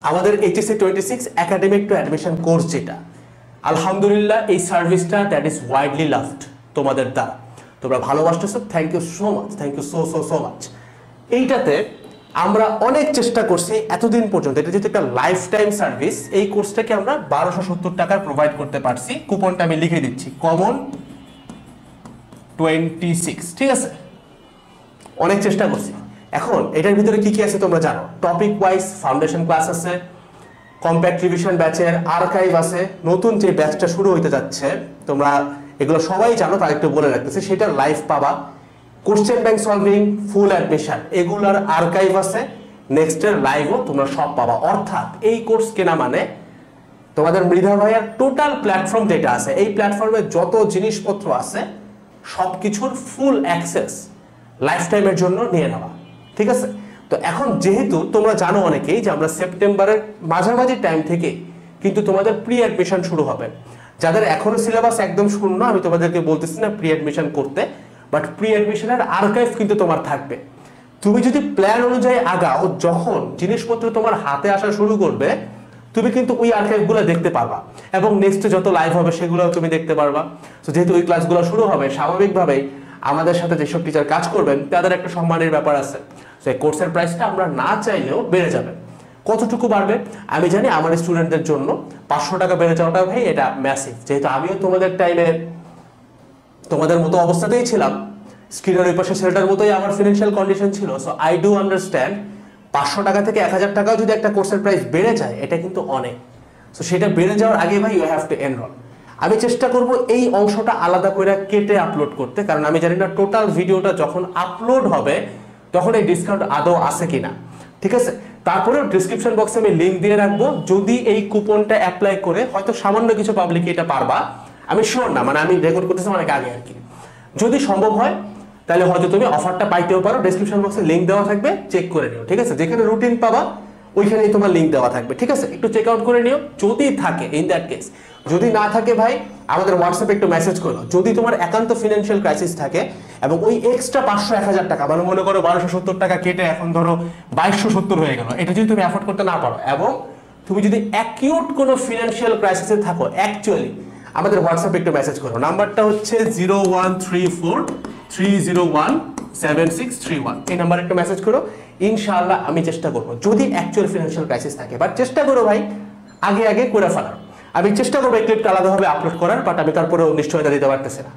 আমাদের HSC 26 academic two admission course যেটা আলহামদুলিল্লাহ এই সার্ভিসটা দ্যাট ইজ ওয়াইডলি লাভড তোমাদের দ্বারা তোমরা ভালোবাসতেছো thank you so much thank you so so so much. এইটাতে আমরা অনেক চেষ্টা করছি এতদিন পর্যন্ত, এটা যেহেতু একটা লাইফ টাইম সার্ভিস, এই কোর্সটাকে আমরা 1270 টাকায় প্রোভাইড করতে পারছি। কুপনটা আমি লিখে দিচ্ছি, কমন 26, ঠিক আছে? অনেক চেষ্টা করছি। এখন এটার ভিতরে কি কি আছে তোমরা জানো। টপিক ওয়াইজ ফাউন্ডেশন ক্লাস আছে, কম্প্যাক্ট রিভিশন ব্যাচের আর্কাইভ আছে, নতুন যে ব্যাচটা শুরু হইতে যাচ্ছে তোমরা এগুলো সবাই জানো, তার একটু বলে রাখতেছি, সেটা লাইভ পাবা। কোশ্চেন ব্যাংক সলভিং, ফুল অ্যাডমিশন, এগুলার আর্কাইভ আছে, নেক্সটের লাইভও তোমরা সব পাবা। অর্থাৎ এই কোর্স কেনা মানে তোমাদের মৃধা ভাইয়ার টোটাল প্ল্যাটফর্ম যেটা আছে, এই প্ল্যাটফর্মে যত জিনিসপত্র আছে সবকিছুর ফুল অ্যাক্সেস লাইফ টাইমের জন্য নিয়ে নেওয়া, ঠিক আছে? তো এখন যেহেতু তোমরা জানো অনেকেই যে আমরা সেপ্টেম্বরের মাঝামাঝি টাইম থেকে কিন্তু তোমাদের প্রি অ্যাডমিশন শুরু হবে। যাদের এখনো সিলেবাস একদম শূন্য, আমি তোমাদেরকে বলতেছি না প্রি অ্যাডমিশন করতে, বাট প্রি অ্যাডমিশনের আর্কাইভ কিন্তু তোমার থাকবে। তুমি যদি প্ল্যান অনুযায়ী আগাও, যখন জিনিসপত্র তোমার হাতে আসা শুরু করবে তুমি কিন্তু ওই আর্কাইভগুলো দেখতে পারবা, এবং নেক্সটে যত লাইভ হবে সেগুলো তুমি দেখতে পারবা। তো যেহেতু ওই ক্লাসগুলো শুরু হবে, স্বাভাবিকভাবেই আমাদের সাথে যেসব টিচার কাজ করবেন তাদের একটা সম্মানের ব্যাপার আছে। সেই কোর্সের প্রাইসটা আমরা না চাইলেও বেড়ে যাবে। কতটুকু বাড়বে আমি জানি, আমার স্টুডেন্টদের জন্য 500 টাকা বেড়ে যাওয়াটা ভাই এটা ম্যাসিভ। যেহেতু আমিও তোমাদের টাইমে তোমাদের মতো অবস্থাতেই ছিলাম, স্ক্রিনের ওই পাশে ছেলেটার মতোই আমার ফিনান্সিয়াল কন্ডিশন ছিল। সো আই ডু আন্ডারস্ট্যান্ড 500 টাকা থেকে 1000 টাকাও যদি একটা কোর্সের প্রাইস বেড়ে যায় এটা কিন্তু অনেক। সো সেটা বেড়ে যাওয়ার আগে ভাই ইউ হ্যাভ টু এনরোল। আমি চেষ্টা করব এই অংশটা আলাদা করে কেটে আপলোড করতে, কারণ আমি জানি না টোটাল ভিডিওটা যখন আপলোড হবে তখন এই ডিসকাউন্ট আদৌ আছে কিনা, ঠিক আছে? তারপরেও ডিসক্রিপশন বক্সে আমি লিঙ্ক দিয়ে রাখবো। যদি এই কুপনটা অ্যাপ্লাই করে হয়তো সামান্য কিছু পাবলিক এটা পারবা, আমি শিওর না, মানে আমি রেকর্ড করতেছি অনেক আগে আর কি। যদি সম্ভব হয় তাহলে হয়তো তুমি অফারটা পাইতেও পারো। ডেসক্রিপশন বক্সে লিঙ্ক দেওয়া থাকবে, চেক করে নিও, ঠিক আছে? যেখানে রুটিন পাবা ওইখানেই তোমার লিঙ্ক দেওয়া থাকবে, ঠিক আছে? একটু চেক আউট করে নিও যদি থাকে, ইন দ্যাট কেস। যদি না থাকে ভাই আমাদের হোয়াটসঅ্যাপে একটু মেসেজ করো। যদি তোমার একান্ত ফিনান্সিয়াল ক্রাইসিস থাকে এবং ওই এক্সট্রা 500-1000 টাকা, মানে মনে করো 1270 টাকা কেটে এখন ধরো 2270 হয়ে গেল, এটা যদি তুমি অ্যাফোর্ড করতে না পারো, এবং তুমি যদি অ্যাকিউট কোনো ফিনান্সিয়াল ক্রাইসিসে থাকো, অ্যাকচুয়ালি আমাদের হোয়াটসঅ্যাপে একটু মেসেজ করো। নাম্বারটা হচ্ছে 0134301761, এই নাম্বারে একটু মেসেজ করো। ইনশাআল্লাহ আমি চেষ্টা করবো, যদি অ্যাকচুয়াল ফিনান্সিয়াল ক্রাইসিস থাকে, বাট চেষ্টা করো ভাই আগে আগে করে ফেলার। আমি চেষ্টা করবো এই ক্লিপটা আলাদাভাবে আপলোড করার, বাট আমি তারপরেও নিশ্চয়তা দিতে পারতেছি না।